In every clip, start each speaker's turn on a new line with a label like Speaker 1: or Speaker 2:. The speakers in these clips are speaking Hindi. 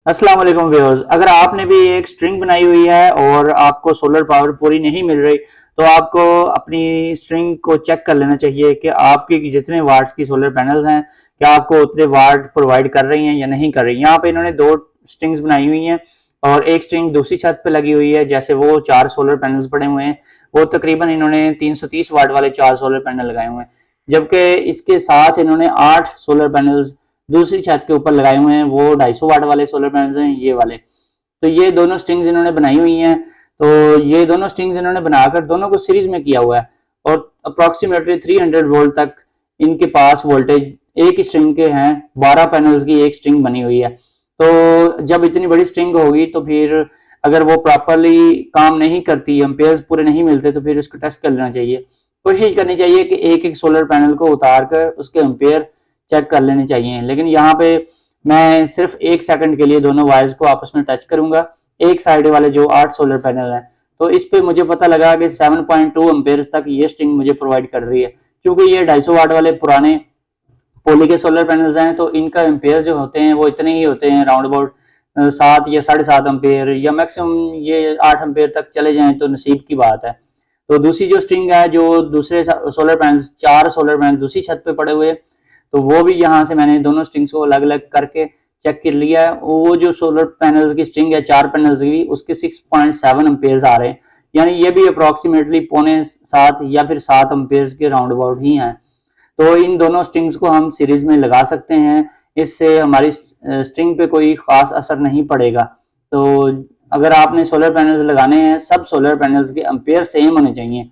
Speaker 1: अस्सलाम वालेकुम व्यूअर्स। अगर आपने भी एक स्ट्रिंग बनाई हुई है और आपको सोलर पावर पूरी नहीं मिल रही, तो आपको अपनी स्ट्रिंग को चेक कर लेना चाहिए कि आपकी जितने वाट्स की सोलर पैनल्स हैं, क्या आपको उतने वाट प्रोवाइड कर रही हैं या नहीं कर रही। यहाँ पे इन्होंने दो स्ट्रिंग्स बनाई हुई हैं और एक स्ट्रिंग दूसरी छत पे लगी हुई है। जैसे वो 4 सोलर पैनल्स पड़े हुए हैं, वो तकरीबन इन्होंने 330 वाट वाले 4 सोलर पैनल लगाए हुए हैं, जबकि इसके साथ इन्होंने 8 सोलर पैनल्स दूसरी छत के ऊपर लगाए हुए हैं, वो 250 वाट वाले सोलर पैनल्स हैं ये वाले। तो ये दोनों स्ट्रिंग्स इन्होंने बनाई हुई हैं। तो ये दोनों स्ट्रिंग्स इन्होंने बनाकर दोनों को सीरीज में किया हुआ है और अप्रोक्सीमेटली 300 वोल्ट तक इनके पास वोल्टेज एक स्ट्रिंग के हैं। 12 पैनल्स की एक स्ट्रिंग बनी हुई है। तो जब इतनी बड़ी स्ट्रिंग होगी तो फिर अगर वो प्रॉपरली काम नहीं करती, एम्पेयर्स पूरे नहीं मिलते, तो फिर उसको टेस्ट कर लेना चाहिए। कोशिश करनी चाहिए कि एक एक सोलर पैनल को उतार कर उसके एम्पेयर चेक कर लेने चाहिए। लेकिन यहाँ पे मैं सिर्फ 1 सेकंड के लिए दोनों वायर्स को आपस में टच करूंगा, एक साइड वाले जो 8 सोलर पैनल हैं। तो इस पे मुझे पता लगा कि 7.2 एम्पेयर्स तक ये स्ट्रिंग मुझे प्रोवाइड कर रही है। क्योंकि ये 250 वाट वाले पुराने पोली के सोलर पैनल्स हैं, तो इनका एम्पेयर जो होते हैं वो इतने ही होते हैं, राउंड अबाउट 7 या 7.5 एम्पेयर, या मैक्सिमम ये 8 एम्पेयर तक चले जाएं तो नसीब की बात है। तो दूसरी जो स्ट्रिंग है, जो दूसरे सोलर पैनल 4 सोलर पैनल दूसरी छत पे पड़े हुए, तो वो भी यहाँ से मैंने दोनों स्ट्रिंग्स को अलग अलग करके चेक कर लिया है। वो जो सोलर पैनल्स की स्ट्रिंग है 4 पैनल्स की, उसके 6.7 एम्पेयर्स आ रहे हैं, यानी ये भी अप्रोक्सीमेटली 6.25 या फिर 7 एम्पेयर्स के राउंड अबाउट ही हैं। तो इन दोनों स्ट्रिंग्स को हम सीरीज में लगा सकते हैं, इससे हमारी स्ट्रिंग पे कोई खास असर नहीं पड़ेगा। तो अगर आपने सोलर पैनल्स लगाने हैं, सब सोलर पैनल्स के एम्पेयर सेम होने चाहिए।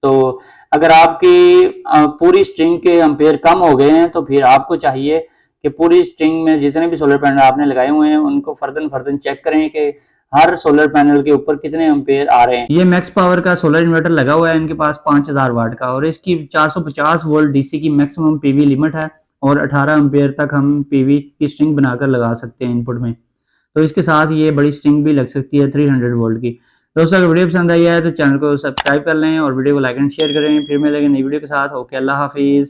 Speaker 1: तो अगर आपकी पूरी स्ट्रिंग के एम्पेयर कम हो गए हैं, तो फिर आपको चाहिए कि पूरी स्ट्रिंग में जितने भी सोलर पैनल आपने लगाए हुए हैं उनको फर्दन फर्दन चेक करें कि हर सोलर पैनल के ऊपर कितने एम्पेयर आ रहे हैं। ये मैक्स पावर का सोलर इन्वर्टर लगा हुआ है इनके पास 5000 वाट का, और इसकी 450 वोल्ट डीसी की मैक्सिमम पीवी लिमिट है, और 18 एम्पेयर तक हम पीवी की स्ट्रिंग बनाकर लगा सकते हैं इनपुट में। तो इसके साथ ये बड़ी स्ट्रिंग भी लग सकती है 300 वोल्ट की। दोस्तों अगर वीडियो पसंद आई है तो चैनल को सब्सक्राइब कर लें और वीडियो को लाइक एंड शेयर करें। फिर मिलेंगे नई वीडियो के साथ। ओके, अल्लाह हाफिज़।